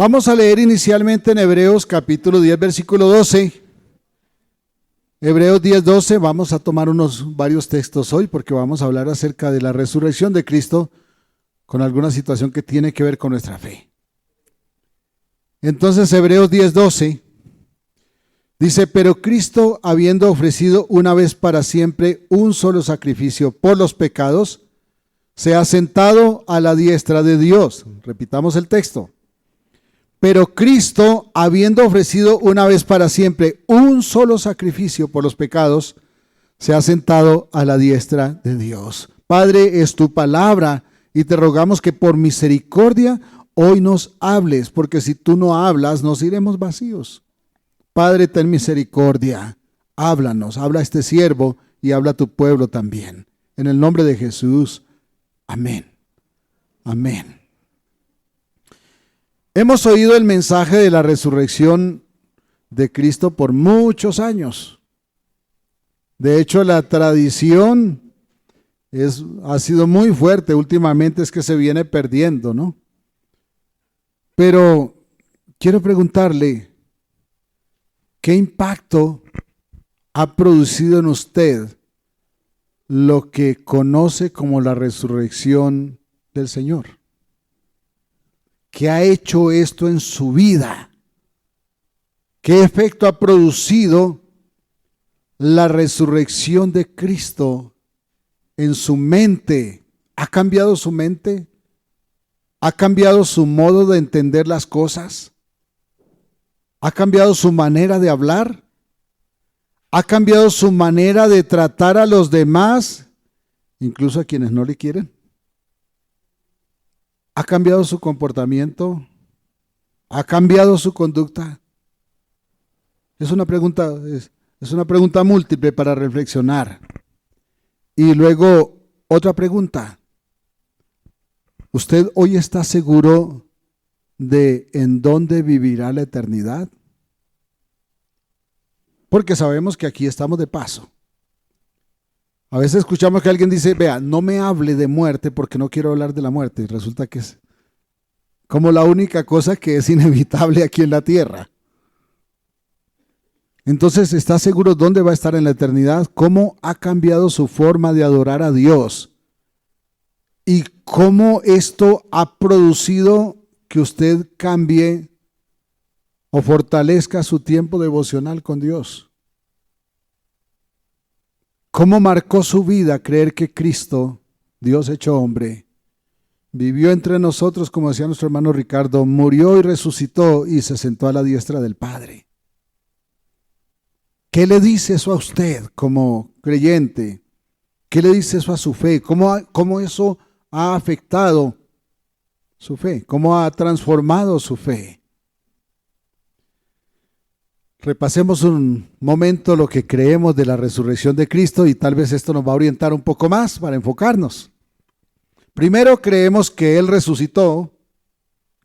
Vamos a leer inicialmente en Hebreos capítulo 10, versículo 12. Hebreos 10, 12, vamos a tomar varios textos hoy porque vamos a hablar acerca de la resurrección de Cristo con alguna situación que tiene que ver con nuestra fe. Entonces Hebreos 10, 12 dice, pero Cristo, habiendo ofrecido una vez para siempre un solo sacrificio por los pecados, se ha sentado a la diestra de Dios. Repitamos el texto. Pero Cristo, habiendo ofrecido una vez para siempre un solo sacrificio por los pecados, se ha sentado a la diestra de Dios. Padre, es tu palabra y te rogamos que por misericordia hoy nos hables, porque si tú no hablas, nos iremos vacíos. Padre, ten misericordia, háblanos, habla a este siervo y habla a tu pueblo también. En el nombre de Jesús, amén. Amén. Hemos oído el mensaje de la resurrección de Cristo por muchos años. De hecho, la tradición ha sido muy fuerte últimamente, es que se viene perdiendo, ¿no? Pero quiero preguntarle, ¿qué impacto ha producido en usted lo que conoce como la resurrección del Señor? ¿Qué ha hecho esto en su vida? ¿Qué efecto ha producido la resurrección de Cristo en su mente? ¿Ha cambiado su mente? ¿Ha cambiado su modo de entender las cosas? ¿Ha cambiado su manera de hablar? ¿Ha cambiado su manera de tratar a los demás, incluso a quienes no le quieren? ¿Ha cambiado su comportamiento? ¿Ha cambiado su conducta? Es una pregunta múltiple para reflexionar. Y luego otra pregunta. ¿Usted hoy está seguro de en dónde vivirá la eternidad? Porque sabemos que aquí estamos de paso. A veces escuchamos que alguien dice, vea, no me hable de muerte porque no quiero hablar de la muerte. Y resulta que es como la única cosa que es inevitable aquí en la tierra. Entonces, ¿está seguro dónde va a estar en la eternidad? ¿Cómo ha cambiado su forma de adorar a Dios? ¿Y cómo esto ha producido que usted cambie o fortalezca su tiempo devocional con Dios? ¿Cómo marcó su vida creer que Cristo, Dios hecho hombre, vivió entre nosotros, como decía nuestro hermano Ricardo, murió y resucitó y se sentó a la diestra del Padre? ¿Qué le dice eso a usted como creyente? ¿Qué le dice eso a su fe? ¿Cómo eso ha afectado su fe? ¿Cómo ha transformado su fe? Repasemos un momento lo que creemos de la resurrección de Cristo y tal vez esto nos va a orientar un poco más para enfocarnos. Primero, creemos que Él resucitó,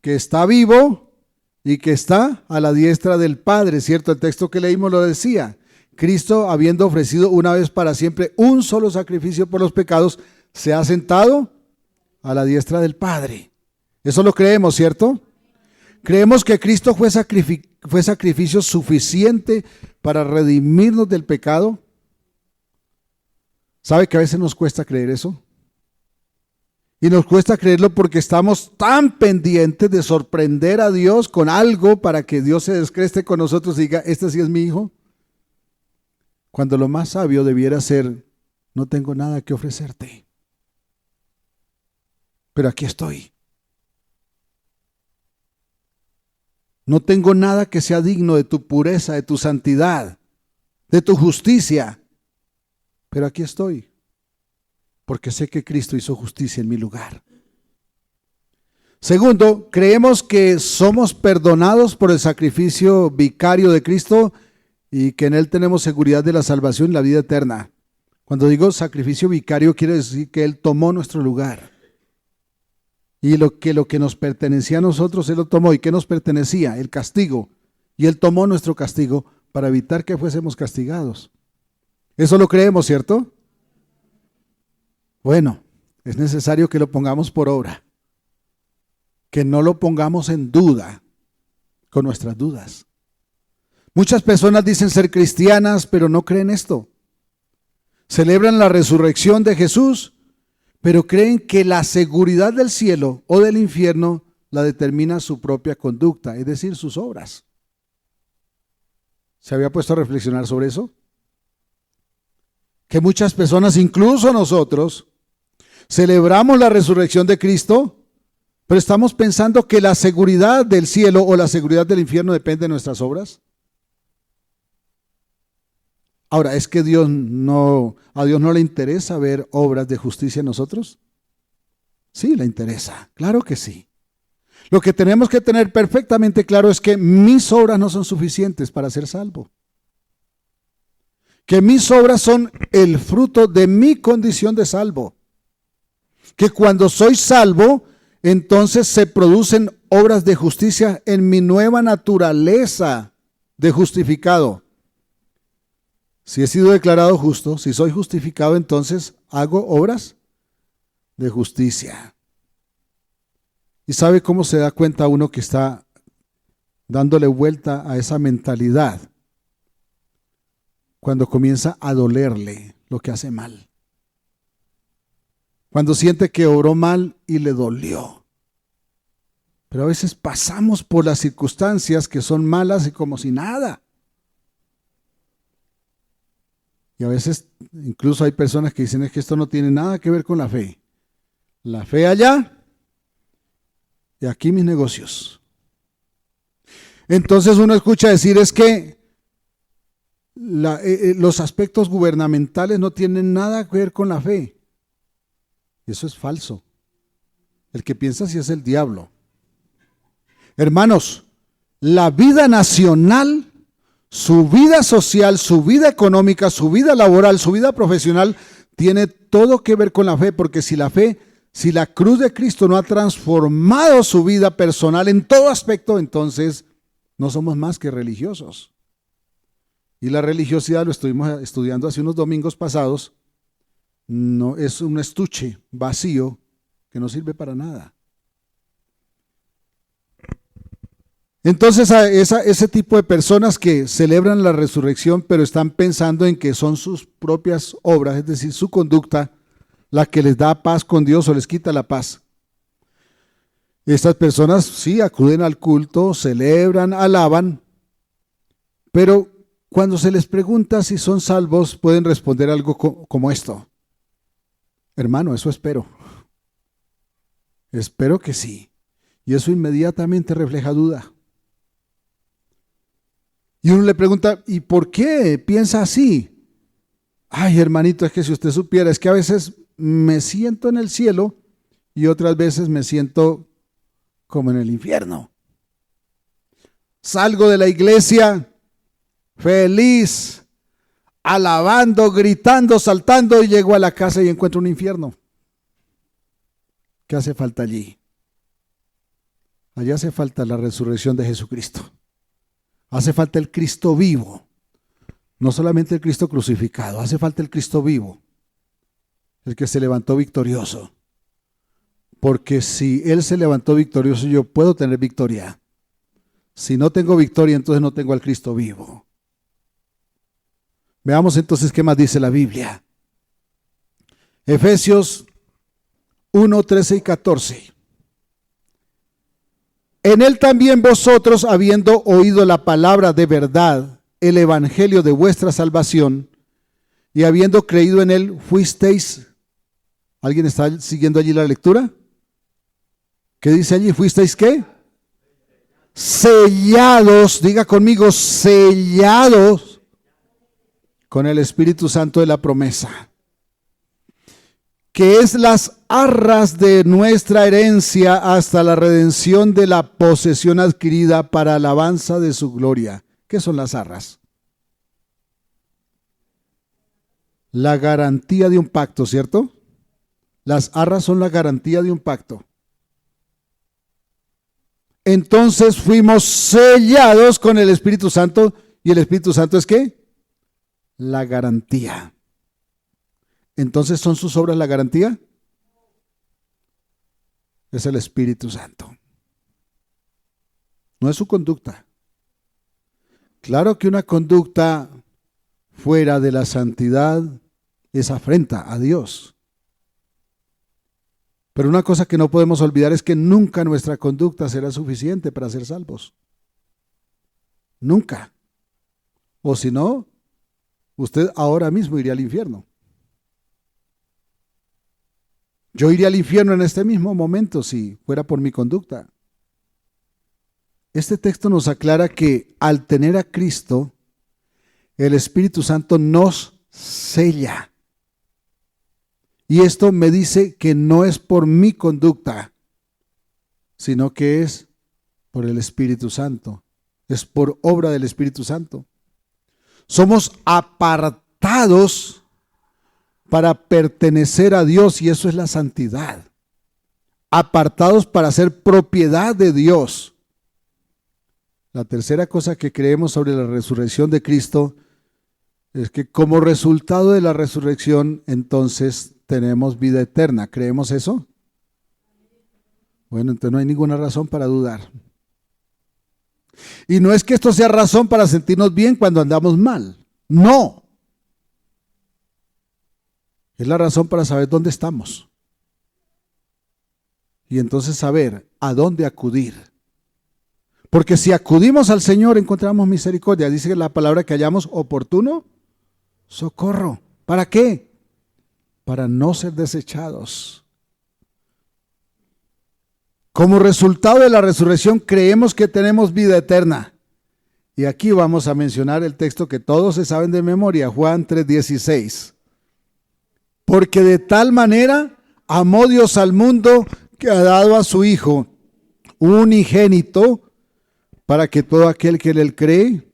que está vivo y que está a la diestra del Padre, ¿cierto? El texto que leímos lo decía. Cristo, habiendo ofrecido una vez para siempre un solo sacrificio por los pecados, se ha sentado a la diestra del Padre. Eso lo creemos, ¿cierto? Creemos que Cristo fue sacrificio suficiente para redimirnos del pecado. ¿Sabe que a veces nos cuesta creer eso? Y nos cuesta creerlo porque estamos tan pendientes de sorprender a Dios con algo para que Dios se descreste con nosotros y diga, este sí es mi hijo. Cuando lo más sabio debiera ser, no tengo nada que ofrecerte, pero aquí estoy. No tengo nada que sea digno de tu pureza, de tu santidad, de tu justicia, pero aquí estoy, porque sé que Cristo hizo justicia en mi lugar. Segundo, creemos que somos perdonados por el sacrificio vicario de Cristo y que en Él tenemos seguridad de la salvación y la vida eterna. Cuando digo sacrificio vicario, quiere decir que Él tomó nuestro lugar. Y lo que nos pertenecía a nosotros, Él lo tomó. ¿Y qué nos pertenecía? El castigo. Y Él tomó nuestro castigo para evitar que fuésemos castigados. Eso lo creemos, ¿cierto? Bueno, es necesario que lo pongamos por obra. Que no lo pongamos en duda. con nuestras dudas. Muchas personas dicen ser cristianas, pero no creen esto. Celebran la resurrección de Jesús, pero creen que la seguridad del cielo o del infierno la determina su propia conducta, es decir, sus obras. ¿Se había puesto a reflexionar sobre eso? Que muchas personas, incluso nosotros, celebramos la resurrección de Cristo, pero estamos pensando que la seguridad del cielo o la seguridad del infierno depende de nuestras obras. Ahora, ¿es que a Dios no le interesa ver obras de justicia en nosotros? Sí, le interesa, claro que sí. Lo que tenemos que tener perfectamente claro es que mis obras no son suficientes para ser salvo. Que mis obras son el fruto de mi condición de salvo. Que cuando soy salvo, entonces se producen obras de justicia en mi nueva naturaleza de justificado. Si he sido declarado justo, si soy justificado, entonces hago obras de justicia. ¿Y sabe cómo se da cuenta uno que está dándole vuelta a esa mentalidad? Cuando comienza a dolerle lo que hace mal. Cuando siente que obró mal y le dolió. Pero a veces pasamos por las circunstancias que son malas y como si nada. Y a veces incluso hay personas que dicen es que esto no tiene nada que ver con la fe. La fe allá y aquí mis negocios. Entonces uno escucha decir es que los aspectos gubernamentales no tienen nada que ver con la fe. Eso es falso. El que piensa así es el diablo. Hermanos, la vida nacional, su vida social, su vida económica, su vida laboral, su vida profesional, tiene todo que ver con la fe, porque si la cruz de Cristo no ha transformado su vida personal en todo aspecto, entonces no somos más que religiosos. Y la religiosidad, lo estuvimos estudiando hace unos domingos pasados, no es un estuche vacío que no sirve para nada. Entonces ese tipo de personas que celebran la resurrección pero están pensando en que son sus propias obras, es decir, su conducta, la que les da paz con Dios o les quita la paz. Estas personas sí acuden al culto, celebran, alaban, pero cuando se les pregunta si son salvos pueden responder algo como esto. Hermano, eso espero. Espero que sí. Y eso inmediatamente refleja duda. Y uno le pregunta, ¿y por qué piensa así? Ay, hermanito, es que si usted supiera, es que a veces me siento en el cielo y otras veces me siento como en el infierno. Salgo de la iglesia feliz, alabando, gritando, saltando y llego a la casa y encuentro un infierno. ¿Qué hace falta allí? Allí hace falta la resurrección de Jesucristo. Hace falta el Cristo vivo, no solamente el Cristo crucificado, hace falta el Cristo vivo, el que se levantó victorioso. Porque si Él se levantó victorioso, yo puedo tener victoria. Si no tengo victoria, entonces no tengo al Cristo vivo. Veamos entonces qué más dice la Biblia. Efesios 1, 13 y 14. En él también vosotros, habiendo oído la palabra de verdad, el evangelio de vuestra salvación, y habiendo creído en él, fuisteis. ¿Alguien está siguiendo allí la lectura? ¿Qué dice allí? ¿Fuisteis qué? Sellados, diga conmigo, sellados con el Espíritu Santo de la promesa, que es las arras de nuestra herencia hasta la redención de la posesión adquirida para alabanza de su gloria. ¿Qué son las arras? La garantía de un pacto, ¿cierto? Las arras son la garantía de un pacto. Entonces fuimos sellados con el Espíritu Santo. ¿Y el Espíritu Santo es qué? La garantía. Entonces, ¿son sus obras la garantía? Es el Espíritu Santo. no es su conducta. Claro que una conducta fuera de la santidad es afrenta a Dios. Pero una cosa que no podemos olvidar es que nunca nuestra conducta será suficiente para ser salvos. Nunca. O si no, usted ahora mismo iría al infierno. Yo iría al infierno en este mismo momento si fuera por mi conducta. Este texto nos aclara que al tener a Cristo, el Espíritu Santo nos sella. Y esto me dice que no es por mi conducta, sino que es por el Espíritu Santo. Es por obra del Espíritu Santo. Somos apartados para pertenecer a Dios, y eso es la santidad. Apartados para ser propiedad de Dios. La tercera cosa que creemos sobre la resurrección de Cristo es que como resultado de la resurrección, entonces tenemos vida eterna. ¿Creemos eso? Bueno, entonces no hay ninguna razón para dudar. Y no es que esto sea razón para sentirnos bien cuando andamos mal. No. Es la razón para saber dónde estamos. Y entonces saber a dónde acudir. Porque si acudimos al Señor encontramos misericordia. Dice la palabra que hallamos oportuno socorro. ¿Para qué? Para no ser desechados. Como resultado de la resurrección creemos que tenemos vida eterna. Y aquí vamos a mencionar el texto que todos se saben de memoria, Juan 3:16. Porque de tal manera amó Dios al mundo que ha dado a su Hijo unigénito, para que todo aquel que en él cree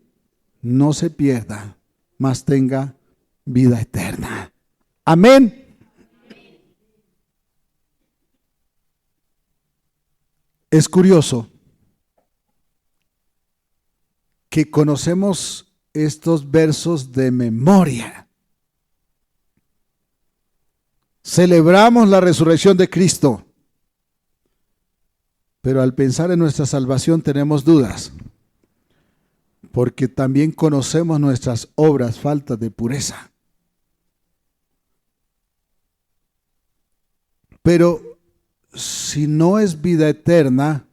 no se pierda, mas tenga vida eterna. Amén. Es curioso que conocemos estos versos de memoria. Celebramos la resurrección de Cristo, pero al pensar en nuestra salvación tenemos dudas, porque también conocemos nuestras obras faltas de pureza. Pero si no es vida eterna,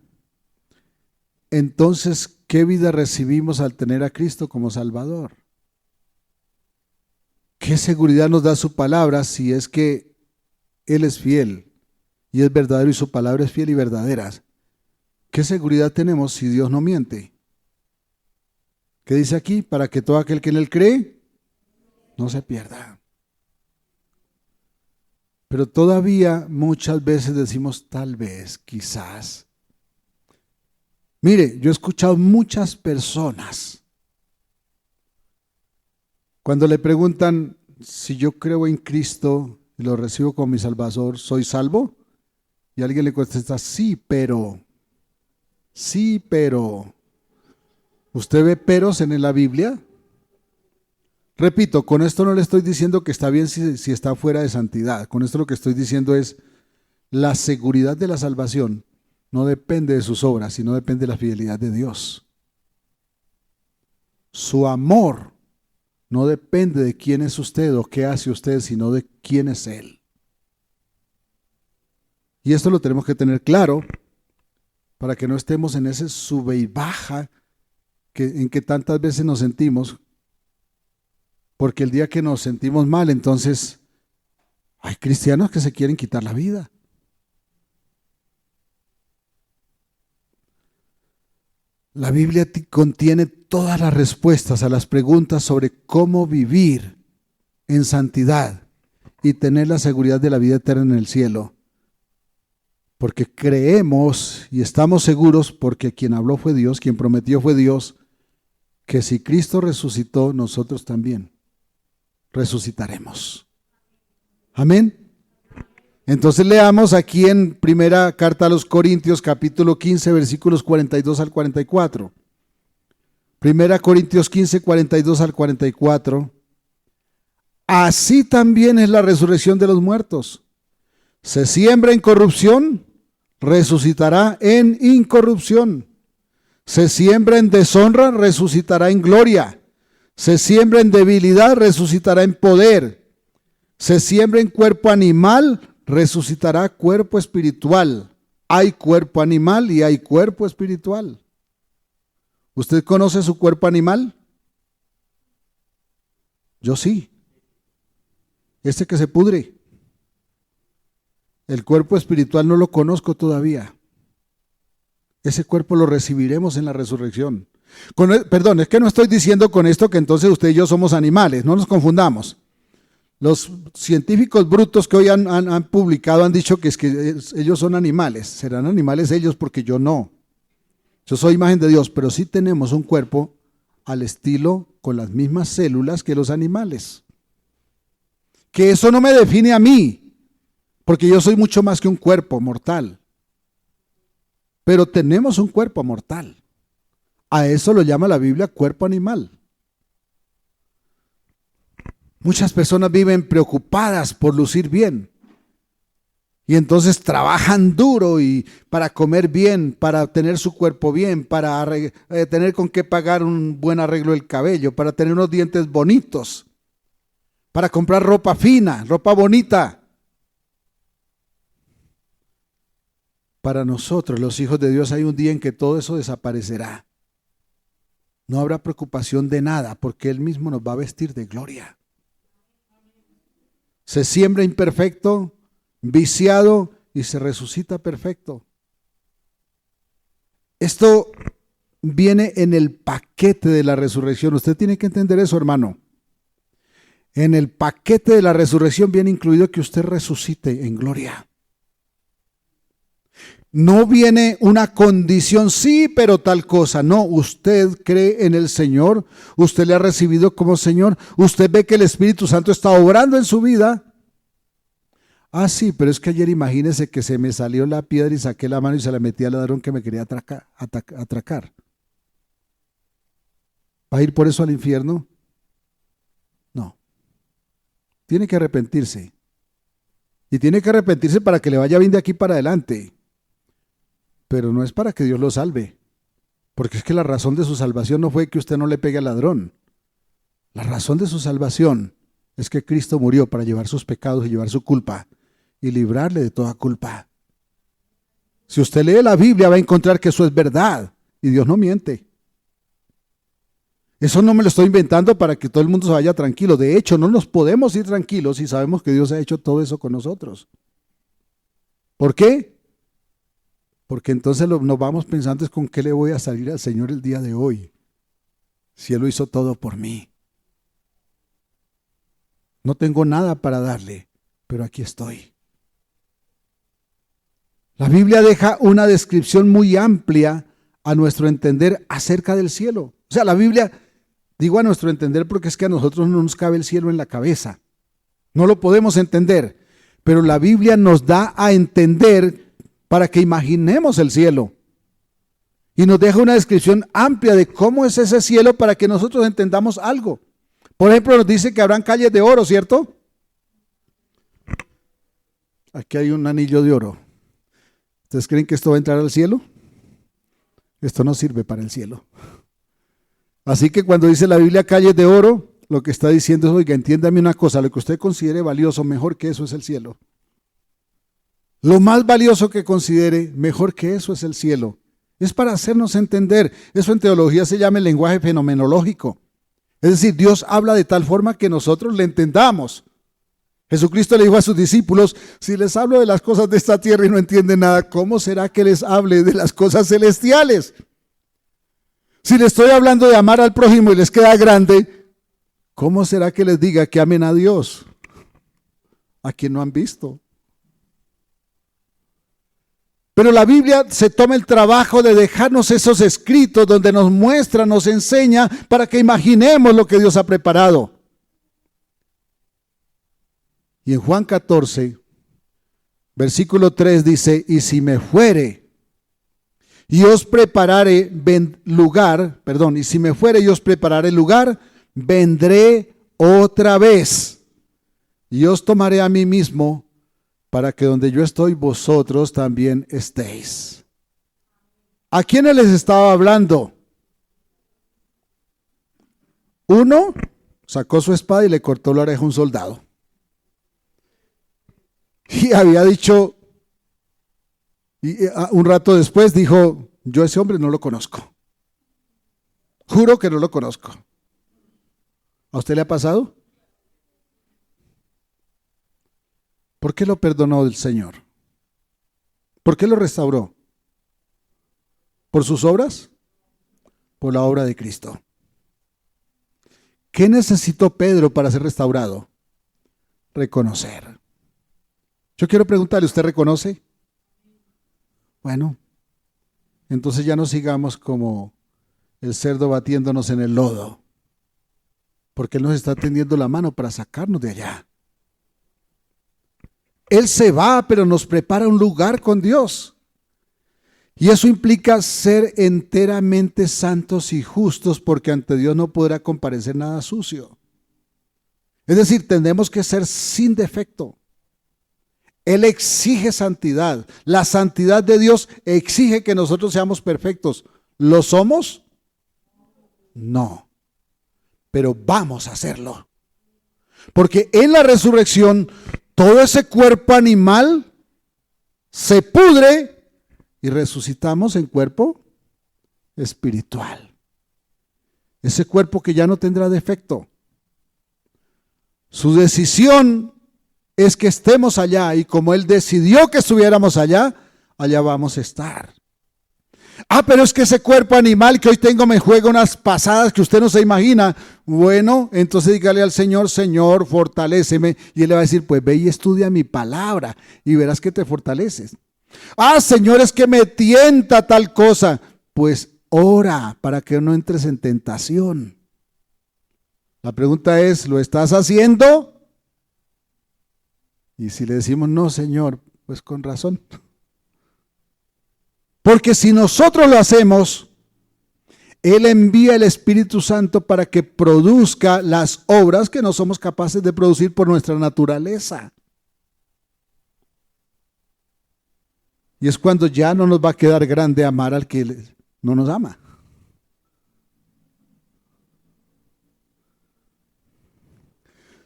entonces, ¿qué vida recibimos al tener a Cristo como Salvador? ¿Qué seguridad nos da su palabra si es que Él es fiel y es verdadero y su palabra es fiel y verdadera? ¿Qué seguridad tenemos si Dios no miente? ¿Qué dice aquí? Para que todo aquel que en Él cree no se pierda. Pero todavía muchas veces decimos tal vez, quizás. Mire, yo he escuchado muchas personas cuando le preguntan si yo creo en Cristo y lo recibo como mi Salvador, ¿soy salvo? Y alguien le contesta, sí, pero. ¿Usted ve peros en la Biblia? Repito, con esto no le estoy diciendo que está bien si está fuera de santidad. Con esto lo que estoy diciendo es la seguridad de la salvación no depende de sus obras, sino depende de la fidelidad de Dios. Su amor no depende de quién es usted o qué hace usted, sino de quién es Él. Y esto lo tenemos que tener claro para que no estemos en ese sube y baja en que tantas veces nos sentimos, porque el día que nos sentimos mal, entonces hay cristianos que se quieren quitar la vida. La Biblia contiene todas las respuestas a las preguntas sobre cómo vivir en santidad y tener la seguridad de la vida eterna en el cielo. Porque creemos y estamos seguros, porque quien habló fue Dios, quien prometió fue Dios, que si Cristo resucitó, nosotros también resucitaremos. Amén. Entonces leamos aquí en primera carta a los Corintios, capítulo 15, versículos 42 al 44. Primera Corintios 15, 42 al 44. Así también es la resurrección de los muertos. Se siembra en corrupción, resucitará en incorrupción. Se siembra en deshonra, resucitará en gloria. Se siembra en debilidad, resucitará en poder. Se siembra en cuerpo animal, resucitará cuerpo espiritual. Hay cuerpo animal y hay cuerpo espiritual. ¿Usted conoce su cuerpo animal? Yo sí. Ese que se pudre. El cuerpo espiritual no lo conozco todavía. Ese cuerpo lo recibiremos en la resurrección. Perdón, es que no estoy diciendo con esto que entonces usted y yo somos animales, no nos confundamos. Los científicos brutos que hoy han publicado han dicho que es que ellos son animales. Serán animales ellos porque yo no. Yo soy imagen de Dios, pero sí tenemos un cuerpo al estilo con las mismas células que los animales. Que eso no me define a mí, porque yo soy mucho más que un cuerpo mortal. Pero tenemos un cuerpo mortal. A eso lo llama la Biblia cuerpo animal. Muchas personas viven preocupadas por lucir bien. Y entonces trabajan duro y para comer bien, para tener su cuerpo bien, para tener con qué pagar un buen arreglo del cabello, para tener unos dientes bonitos, para comprar ropa fina, ropa bonita. Para nosotros, los hijos de Dios, hay un día en que todo eso desaparecerá. No habrá preocupación de nada porque Él mismo nos va a vestir de gloria. Se siembra imperfecto, viciado y se resucita perfecto. Esto viene en el paquete de la resurrección. Usted tiene que entender eso, hermano. En el paquete de la resurrección viene incluido que usted resucite en gloria. No viene una condición, sí, pero tal cosa. No, usted cree en el Señor, usted le ha recibido como Señor, usted ve que el Espíritu Santo está obrando en su vida. Ah, sí, pero es que ayer imagínese que se me salió la piedra y saqué la mano y se la metí al ladrón que me quería atracar. ¿Va a ir por eso al infierno? No. Tiene que arrepentirse. Y tiene que arrepentirse para que le vaya bien de aquí para adelante. Pero no es para que Dios lo salve, porque es que la razón de su salvación no fue que usted no le pegue al ladrón. La razón de su salvación es que Cristo murió para llevar sus pecados y llevar su culpa y librarle de toda culpa. Si usted lee la Biblia va a encontrar que eso es verdad y Dios no miente. Eso no me lo estoy inventando para que todo el mundo se vaya tranquilo. De hecho, no nos podemos ir tranquilos si sabemos que Dios ha hecho todo eso con nosotros. ¿Por qué? Porque entonces nos vamos pensando es con qué le voy a salir al Señor el día de hoy, si Él lo hizo todo por mí. No tengo nada para darle, pero aquí estoy. La Biblia deja una descripción muy amplia a nuestro entender acerca del cielo. O sea, la Biblia, digo a nuestro entender porque es que a nosotros no nos cabe el cielo en la cabeza. No lo podemos entender, pero la Biblia nos da a entender para que imaginemos el cielo. Y nos deja una descripción amplia de cómo es ese cielo para que nosotros entendamos algo. Por ejemplo, nos dice que habrán calles de oro, ¿cierto? Aquí hay un anillo de oro. ¿Ustedes creen que esto va a entrar al cielo? Esto no sirve para el cielo. Así que cuando dice la Biblia calles de oro, lo que está diciendo es, oiga, entiéndame una cosa, lo que usted considere valioso, mejor que eso es el cielo. Lo más valioso que considere, mejor que eso es el cielo. Es para hacernos entender. Eso en teología se llama el lenguaje fenomenológico. Es decir, Dios habla de tal forma que nosotros le entendamos. Jesucristo le dijo a sus discípulos, si les hablo de las cosas de esta tierra y no entienden nada, ¿cómo será que les hable de las cosas celestiales? Si les estoy hablando de amar al prójimo y les queda grande, ¿cómo será que les diga que amen a Dios? A quien no han visto. Pero la Biblia se toma el trabajo de dejarnos esos escritos donde nos muestra, nos enseña para que imaginemos lo que Dios ha preparado. Y en Juan 14, versículo 3 dice, y si me fuere y os prepararé lugar, y si me fuere y os prepararé lugar, vendré otra vez y os tomaré a mí mismo, para que donde yo estoy, vosotros también estéis. ¿A quiénes les estaba hablando? Uno sacó su espada y le cortó la oreja a un soldado. Y había dicho, y un rato después dijo, yo a ese hombre no lo conozco. Juro que no lo conozco. ¿A usted le ha pasado? ¿Por qué lo perdonó el Señor? ¿Por qué lo restauró? ¿Por sus obras? Por la obra de Cristo. ¿Qué necesitó Pedro para ser restaurado? Reconocer. Yo quiero preguntarle, ¿usted reconoce? Bueno, entonces ya no sigamos como el cerdo batiéndonos en el lodo, porque Él nos está tendiendo la mano para sacarnos de allá. Él se va, pero nos prepara un lugar con Dios. Y eso implica ser enteramente santos y justos, porque ante Dios no podrá comparecer nada sucio. Es decir, tenemos que ser sin defecto. Él exige santidad. La santidad de Dios exige que nosotros seamos perfectos. ¿Lo somos? No. Pero vamos a hacerlo. Porque en la resurrección, todo ese cuerpo animal se pudre y resucitamos en cuerpo espiritual. Ese cuerpo que ya no tendrá defecto. Su decisión es que estemos allá, y como Él decidió que estuviéramos allá, allá vamos a estar. Pero es que ese cuerpo animal que hoy tengo me juega unas pasadas que usted no se imagina. Bueno, entonces dígale al Señor, Señor, fortaléceme. Y Él le va a decir, pues ve y estudia mi palabra y verás que te fortaleces. Señor, es que me tienta tal cosa. Pues ora para que no entres en tentación. La pregunta es, ¿lo estás haciendo? Y si le decimos, no, Señor, pues con razón. Porque si nosotros lo hacemos, Él envía el Espíritu Santo para que produzca las obras que no somos capaces de producir por nuestra naturaleza. Y es cuando ya no nos va a quedar grande amar al que no nos ama.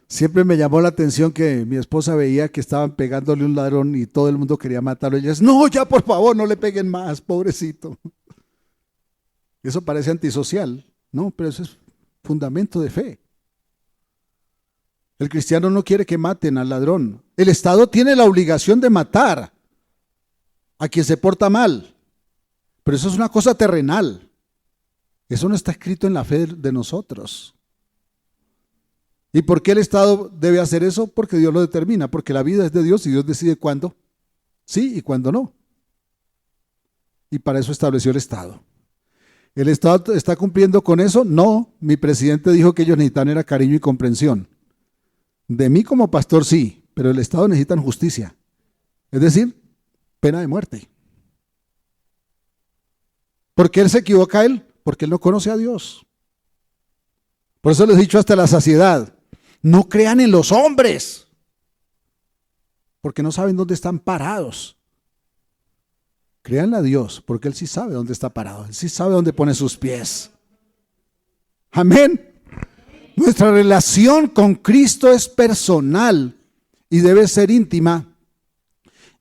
Siempre me llamó la atención que mi esposa veía que estaban pegándole un ladrón y todo el mundo quería matarlo. Y ella dice, no, ya por favor, no le peguen más, pobrecito. Eso parece antisocial, ¿no? Pero eso es fundamento de fe. El cristiano no quiere que maten al ladrón. El Estado tiene la obligación de matar a quien se porta mal. Pero eso es una cosa terrenal. Eso no está escrito en la fe de nosotros. ¿Y por qué el Estado debe hacer eso? Porque Dios lo determina, porque la vida es de Dios y Dios decide cuándo sí y cuándo no. Y para eso estableció el Estado. ¿El Estado está cumpliendo con eso? No, mi presidente dijo que ellos necesitan era cariño y comprensión. De mí como pastor sí, pero el Estado necesita justicia. Es decir, pena de muerte. ¿Por qué él se equivoca él? Porque él no conoce a Dios. Por eso les he dicho hasta la saciedad. No crean en los hombres, porque no saben dónde están parados. Créanle a Dios, porque Él sí sabe dónde está parado. Él sí sabe dónde pone sus pies. Amén. Nuestra relación con Cristo es personal y debe ser íntima.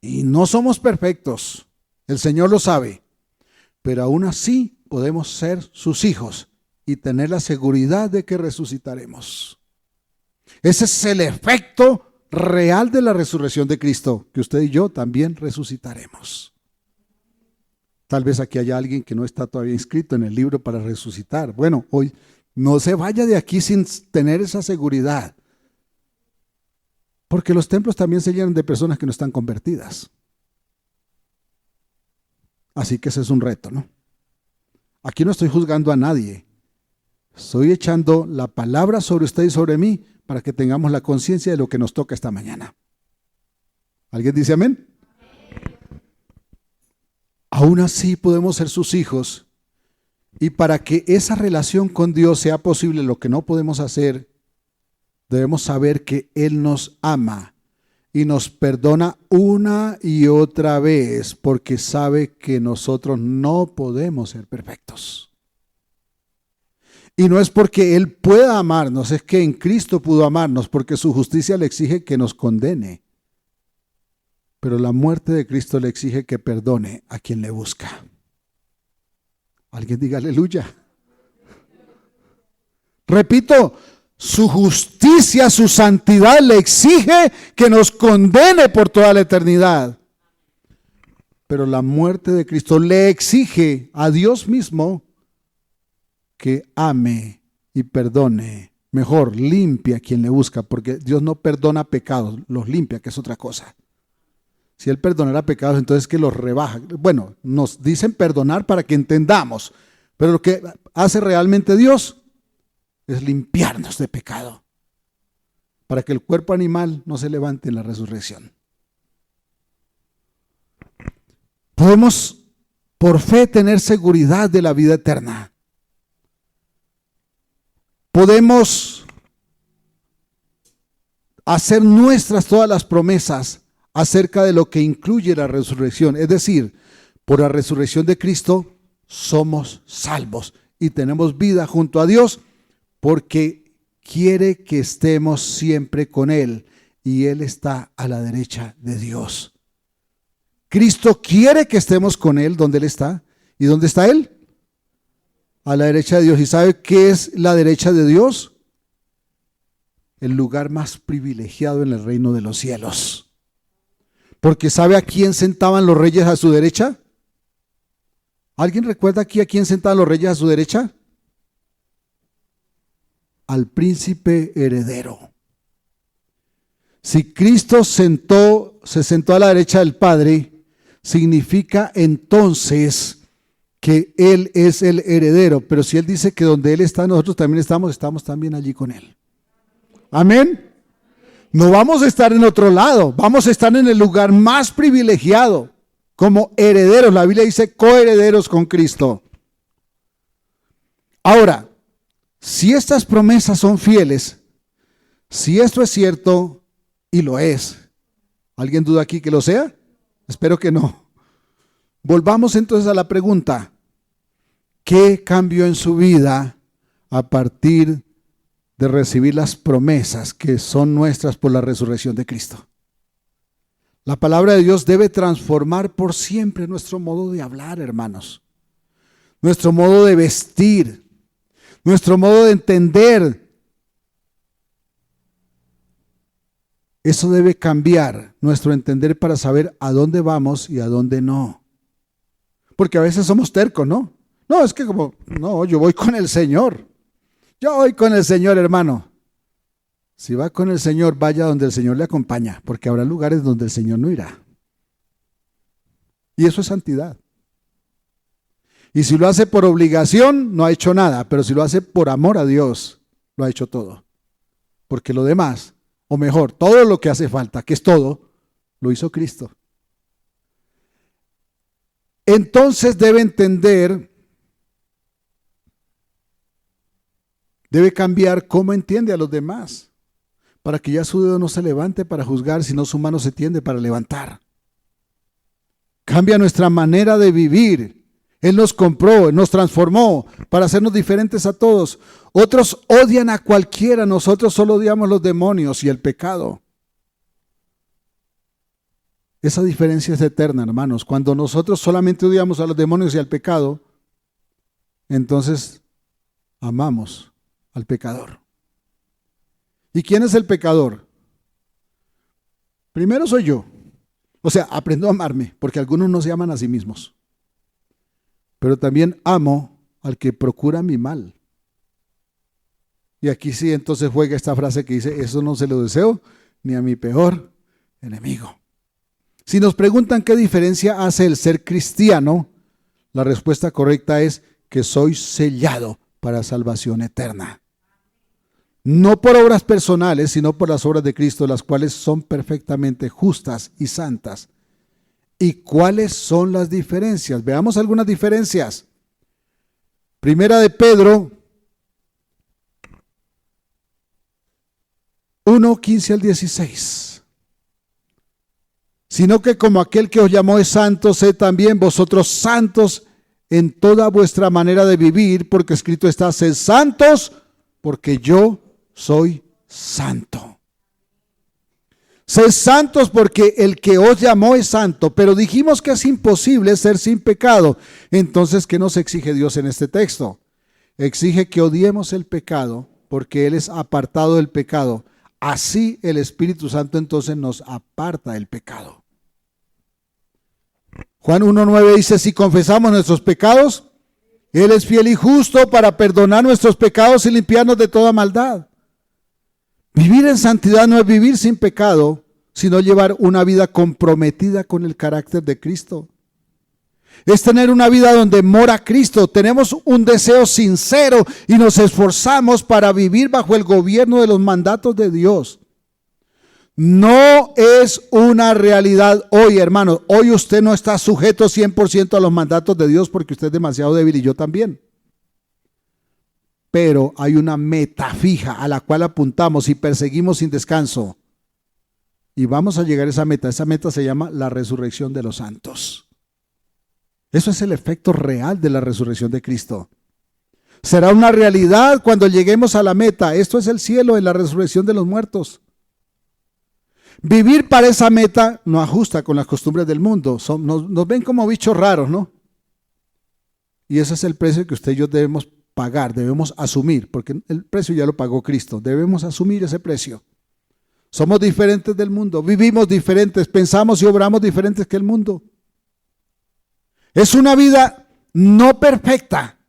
Y no somos perfectos. El Señor lo sabe. Pero aún así podemos ser sus hijos y tener la seguridad de que resucitaremos. Ese es el efecto real de la resurrección de Cristo, que usted y yo también resucitaremos. Tal vez aquí haya alguien que no está todavía inscrito en el libro para resucitar. Bueno, hoy no se vaya de aquí sin tener esa seguridad, porque los templos también se llenan de personas que no están convertidas. Así que ese es un reto, ¿no? Aquí no estoy juzgando a nadie. Estoy echando la palabra sobre usted y sobre mí para que tengamos la conciencia de lo que nos toca esta mañana. ¿Alguien dice amén? Aún así podemos ser sus hijos, y para que esa relación con Dios sea posible, lo que no podemos hacer, debemos saber que Él nos ama y nos perdona una y otra vez porque sabe que nosotros no podemos ser perfectos. Y no es porque Él pueda amarnos, es que en Cristo pudo amarnos, porque su justicia le exige que nos condene. Pero la muerte de Cristo le exige que perdone a quien le busca. Alguien diga aleluya. Repito, su justicia, su santidad le exige que nos condene por toda la eternidad. Pero la muerte de Cristo le exige a Dios mismo que ame y perdone, mejor limpia a quien le busca, porque Dios no perdona pecados, los limpia, que es otra cosa. Si Él perdonara pecados, entonces que los rebaja. Bueno, nos dicen perdonar para que entendamos, pero lo que hace realmente Dios es limpiarnos de pecado, para que el cuerpo animal no se levante en la resurrección. Podemos por fe tener seguridad de la vida eterna. Podemos hacer nuestras todas las promesas acerca de lo que incluye la resurrección. Es decir, por la resurrección de Cristo somos salvos y tenemos vida junto a Dios porque quiere que estemos siempre con Él y Él está a la derecha de Dios. Cristo quiere que estemos con Él donde Él está. ¿Y dónde está Él? A la derecha de Dios. ¿Y sabe qué es la derecha de Dios? El lugar más privilegiado en el reino de los cielos. Porque ¿sabe a quién sentaban los reyes a su derecha? ¿Alguien recuerda aquí a quién sentaban los reyes a su derecha? Al príncipe heredero. Si Cristo se sentó a la derecha del Padre, significa entonces que Él es el heredero. Pero si Él dice que donde Él está, nosotros también estamos también allí con Él. Amén. No vamos a estar en otro lado, vamos a estar en el lugar más privilegiado, como herederos. La Biblia dice coherederos con Cristo. Ahora, si estas promesas son fieles, si esto es cierto, y lo es, ¿alguien duda aquí que lo sea? Espero que no. Volvamos entonces a la pregunta: ¿qué cambió en su vida a partir de recibir las promesas que son nuestras por la resurrección de Cristo? La palabra de Dios debe transformar por siempre nuestro modo de hablar, hermanos, nuestro modo de vestir, nuestro modo de entender. Eso debe cambiar nuestro entender para saber a dónde vamos y a dónde no. Porque a veces somos tercos, ¿no? No, es que no, yo voy con el Señor. Yo voy con el Señor, hermano. Si va con el Señor, vaya donde el Señor le acompaña, porque habrá lugares donde el Señor no irá. Y eso es santidad. Y si lo hace por obligación, no ha hecho nada, pero si lo hace por amor a Dios, lo ha hecho todo. Porque lo demás, o mejor, todo lo que hace falta, que es todo, lo hizo Cristo. Entonces debe entender, debe cambiar cómo entiende a los demás, para que ya su dedo no se levante para juzgar, sino su mano se tiende para levantar. Cambia nuestra manera de vivir. Él nos compró, nos transformó para hacernos diferentes a todos. Otros odian a cualquiera, nosotros solo odiamos los demonios y el pecado. Esa diferencia es eterna, hermanos. Cuando nosotros solamente odiamos a los demonios y al pecado, entonces amamos al pecador. ¿Y quién es el pecador? Primero soy yo. O sea, aprendo a amarme, porque algunos no se aman a sí mismos. Pero también amo al que procura mi mal. Y aquí sí entonces juega esta frase que dice: eso no se lo deseo ni a mi peor enemigo. Si nos preguntan qué diferencia hace el ser cristiano, la respuesta correcta es que soy sellado para salvación eterna. No por obras personales, sino por las obras de Cristo, las cuales son perfectamente justas y santas. ¿Y cuáles son las diferencias? Veamos algunas diferencias. Primera de Pedro 1:15 al 16. sino que como aquel que os llamó es santo, sed también vosotros santos en toda vuestra manera de vivir, porque escrito está, sed santos, porque yo soy santo. Sed santos porque el que os llamó es santo, pero dijimos que es imposible ser sin pecado. Entonces, ¿qué nos exige Dios en este texto? Exige que odiemos el pecado, porque Él es apartado del pecado. Así el Espíritu Santo entonces nos aparta del pecado. Juan 1:9 dice, si confesamos nuestros pecados, Él es fiel y justo para perdonar nuestros pecados y limpiarnos de toda maldad. Vivir en santidad no es vivir sin pecado, sino llevar una vida comprometida con el carácter de Cristo. Es tener una vida donde mora Cristo. Tenemos un deseo sincero y nos esforzamos para vivir bajo el gobierno de los mandatos de Dios. No es una realidad hoy, hermanos. Hoy usted no está sujeto 100% a los mandatos de Dios porque usted es demasiado débil y yo también. Pero hay una meta fija a la cual apuntamos y perseguimos sin descanso. Y vamos a llegar a esa meta. Esa meta se llama la resurrección de los santos. Eso es el efecto real de la resurrección de Cristo. Será una realidad cuando lleguemos a la meta. Esto es el cielo en la resurrección de los muertos. Vivir para esa meta no ajusta con las costumbres del mundo. Nos ven como bichos raros, ¿no? Y ese es el precio que usted y yo debemos pagar, debemos asumir, porque el precio ya lo pagó Cristo. Debemos asumir ese precio. Somos diferentes del mundo, vivimos diferentes, pensamos y obramos diferentes que el mundo. Es una vida no perfecta,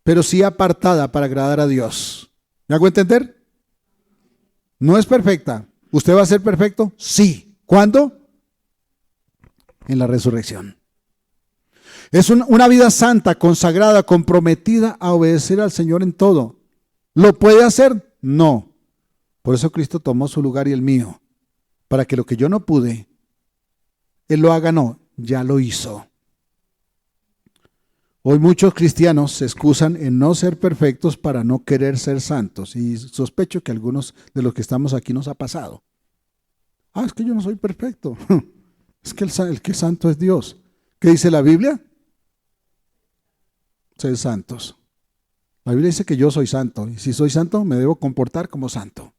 pero sí apartada para agradar a Dios. ¿Me hago entender? No es perfecta. ¿Usted va a ser perfecto? Sí. ¿Cuándo? En la resurrección. Es una vida santa, consagrada, comprometida a obedecer al Señor en todo. ¿Lo puede hacer? No. Por eso Cristo tomó su lugar y el mío, para que lo que yo no pude, Él lo haga, no, ya lo hizo. Hoy muchos cristianos se excusan en no ser perfectos para no querer ser santos, y sospecho que a algunos de los que estamos aquí nos ha pasado. Es que yo no soy perfecto. Es que el que es santo es Dios. ¿Qué dice la Biblia? Sed santos. La Biblia dice que yo soy santo, y si soy santo me debo comportar como santo.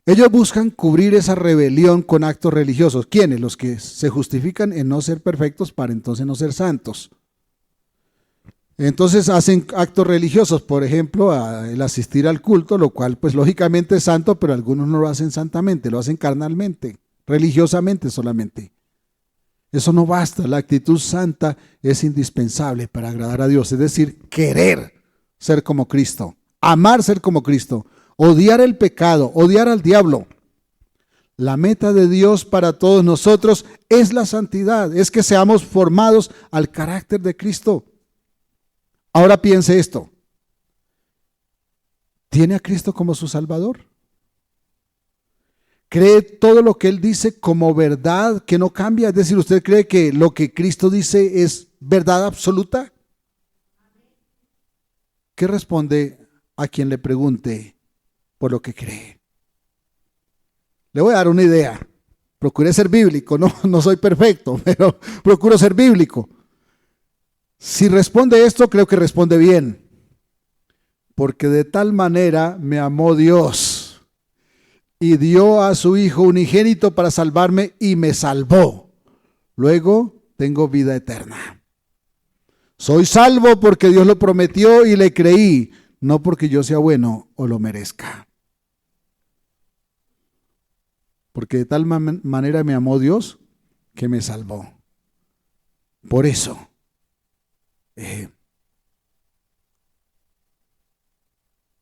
Ellos buscan cubrir esa rebelión con actos religiosos. ¿Quiénes? Los que se justifican en no ser perfectos para entonces no ser santos. Entonces hacen actos religiosos, por ejemplo, el asistir al culto, lo cual pues lógicamente es santo, pero algunos no lo hacen santamente, lo hacen carnalmente, religiosamente solamente. Eso no basta, la actitud santa es indispensable para agradar a Dios, es decir, querer ser como Cristo, amar ser como Cristo, odiar el pecado, odiar al diablo. La meta de Dios para todos nosotros es la santidad, es que seamos formados al carácter de Cristo. Ahora piense esto. ¿Tiene a Cristo como su Salvador? ¿Cree todo lo que Él dice como verdad que no cambia? Es decir, ¿usted cree que lo que Cristo dice es verdad absoluta? ¿Qué responde a quien le pregunte por lo que cree? Le voy a dar una idea. Procuré ser bíblico, no soy perfecto, pero procuro ser bíblico. Si responde esto, creo que responde bien. Porque de tal manera me amó Dios y dio a su Hijo unigénito para salvarme y me salvó. Luego tengo vida eterna. Soy salvo porque Dios lo prometió y le creí, no porque yo sea bueno o lo merezca. Porque de tal manera me amó Dios que me salvó. Por eso.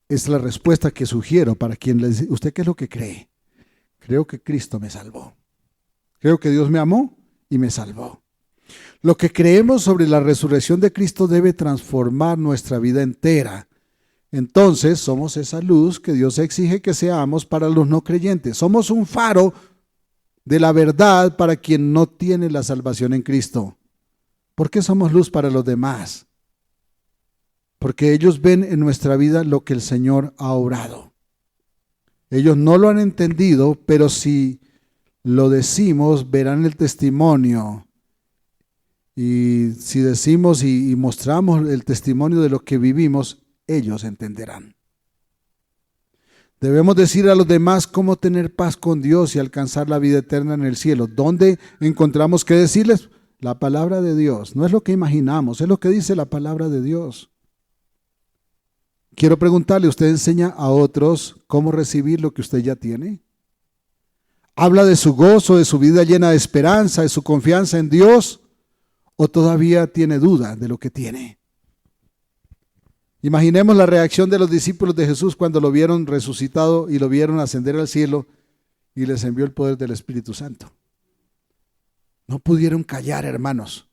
Es la respuesta que sugiero para quien le dice, ¿usted qué es lo que cree? Creo que Cristo me salvó. Creo que Dios me amó y me salvó. Lo que creemos sobre la resurrección de Cristo debe transformar nuestra vida entera. Entonces somos esa luz que Dios exige que seamos para los no creyentes. Somos un faro de la verdad para quien no tiene la salvación en Cristo. ¿Por qué somos luz para los demás? Porque ellos ven en nuestra vida lo que el Señor ha obrado. Ellos no lo han entendido, pero si lo decimos, verán el testimonio. Y si decimos y mostramos el testimonio de lo que vivimos, ellos entenderán. Debemos decir a los demás cómo tener paz con Dios y alcanzar la vida eterna en el cielo. ¿Dónde encontramos que decirles? La palabra de Dios. No es lo que imaginamos, es lo que dice la palabra de Dios. Quiero preguntarle, ¿usted enseña a otros cómo recibir lo que usted ya tiene? ¿Habla de su gozo, de su vida llena de esperanza, de su confianza en Dios? ¿O todavía tiene duda de lo que tiene? Imaginemos la reacción de los discípulos de Jesús cuando lo vieron resucitado y lo vieron ascender al cielo y les envió el poder del Espíritu Santo. No pudieron callar, hermanos.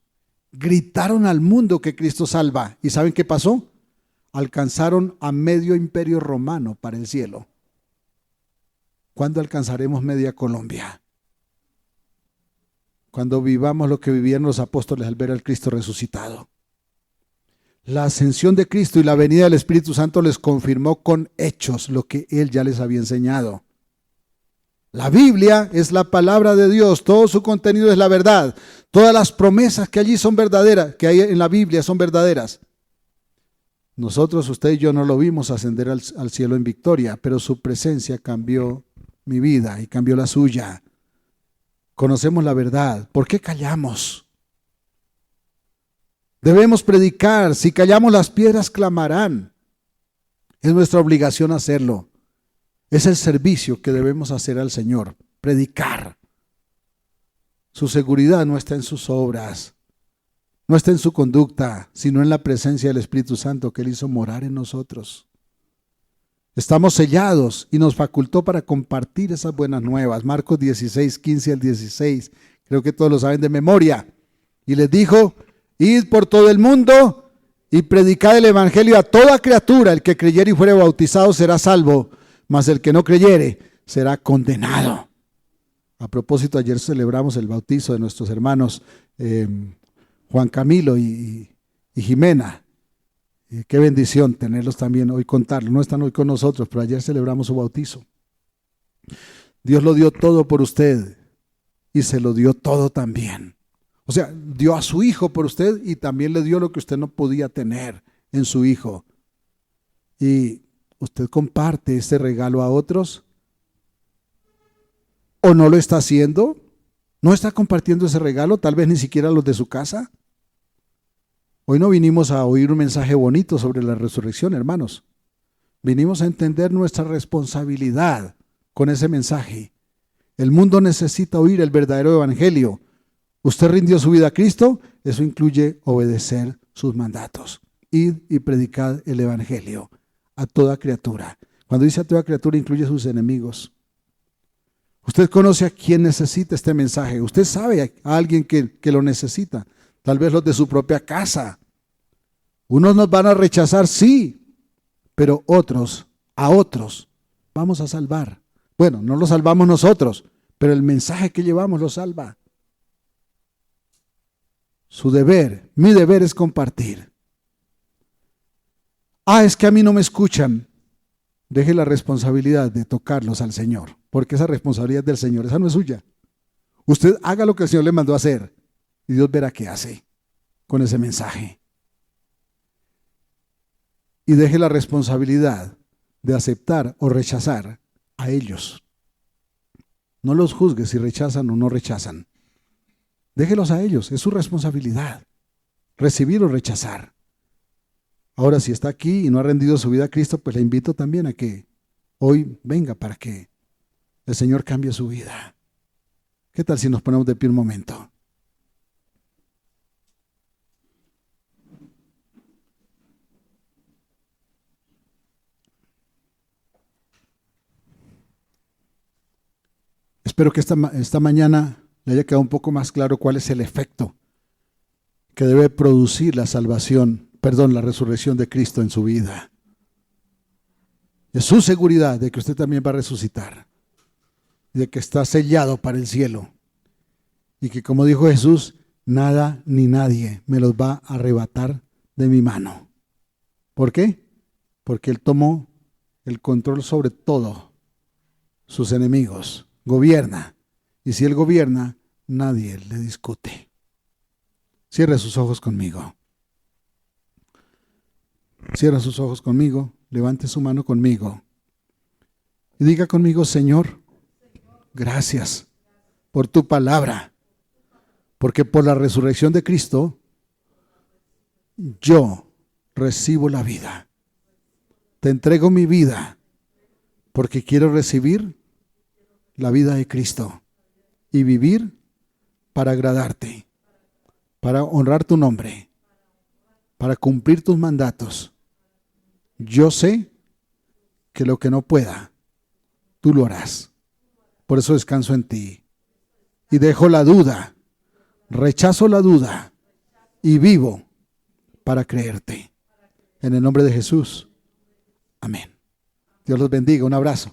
Gritaron al mundo que Cristo salva. ¿Y saben qué pasó? Alcanzaron a medio imperio romano para el cielo. ¿Cuándo alcanzaremos media Colombia? Cuando vivamos lo que vivían los apóstoles al ver al Cristo resucitado. La ascensión de Cristo y la venida del Espíritu Santo les confirmó con hechos lo que Él ya les había enseñado. La Biblia es la palabra de Dios, todo su contenido es la verdad. Todas las promesas que allí son verdaderas, que hay en la Biblia son verdaderas. Nosotros, usted y yo, no lo vimos ascender al cielo en victoria, pero su presencia cambió mi vida y cambió la suya. Conocemos la verdad. ¿Por qué callamos? Debemos predicar. Si callamos, las piedras clamarán. Es nuestra obligación hacerlo. Es el servicio que debemos hacer al Señor. Predicar. Su seguridad no está en sus obras, no está en su conducta, sino en la presencia del Espíritu Santo que Él hizo morar en nosotros. Estamos sellados y nos facultó para compartir esas buenas nuevas. Marcos 16, 15 al 16. Creo que todos lo saben de memoria. Y les dijo: id por todo el mundo y predicad el evangelio a toda criatura. El que creyere y fuere bautizado será salvo, mas el que no creyere será condenado. A propósito, ayer celebramos el bautizo de nuestros hermanos Juan Camilo y Jimena. Qué bendición tenerlos también hoy, contarlos. No están hoy con nosotros, pero ayer celebramos su bautizo. Dios lo dio todo por usted y se lo dio todo también. O sea, dio a su hijo por usted y también le dio lo que usted no podía tener en su hijo. Y usted comparte este regalo a otros, o no lo está haciendo, no está compartiendo ese regalo, tal vez ni siquiera los de su casa. Hoy no vinimos a oír un mensaje bonito sobre la resurrección, hermanos. Vinimos a entender nuestra responsabilidad con ese mensaje. El mundo necesita oír el verdadero evangelio. Usted rindió su vida a Cristo, eso incluye obedecer sus mandatos. Id y predicad el evangelio a toda criatura. Cuando dice a toda criatura, incluye a sus enemigos. Usted conoce a quien necesita este mensaje. Usted sabe a alguien que lo necesita. Tal vez los de su propia casa. Unos nos van a rechazar, sí, pero a otros vamos a salvar. Bueno, no lo salvamos nosotros, pero el mensaje que llevamos lo salva. Su deber, mi deber es compartir. Es que a mí no me escuchan. Deje la responsabilidad de tocarlos al Señor, porque esa responsabilidad es del Señor, esa no es suya. Usted haga lo que el Señor le mandó a hacer y Dios verá qué hace con ese mensaje. Y deje la responsabilidad de aceptar o rechazar a ellos. No los juzgue si rechazan o no rechazan. Déjelos a ellos, es su responsabilidad, recibir o rechazar. Ahora, si está aquí y no ha rendido su vida a Cristo, pues le invito también a que hoy venga para que el Señor cambie su vida. ¿Qué tal si nos ponemos de pie un momento? Espero que esta mañana le haya quedado un poco más claro cuál es el efecto que debe producir la la resurrección de Cristo en su vida. Es su seguridad de que usted también va a resucitar, de que está sellado para el cielo y que, como dijo Jesús, nada ni nadie me los va a arrebatar de mi mano. ¿Por qué? Porque Él tomó el control sobre todo sus enemigos, gobierna Y si Él gobierna, nadie le discute. Cierre sus ojos conmigo. Cierra sus ojos conmigo. Levante su mano conmigo. Y diga conmigo: Señor, gracias por tu palabra. Porque por la resurrección de Cristo, yo recibo la vida. Te entrego mi vida porque quiero recibir la vida de Cristo y vivir para agradarte, para honrar tu nombre, para cumplir tus mandatos. Yo sé que lo que no pueda, tú lo harás. Por eso descanso en ti y dejo la duda, rechazo la duda y vivo para creerte. En el nombre de Jesús. Amén. Dios los bendiga. Un abrazo.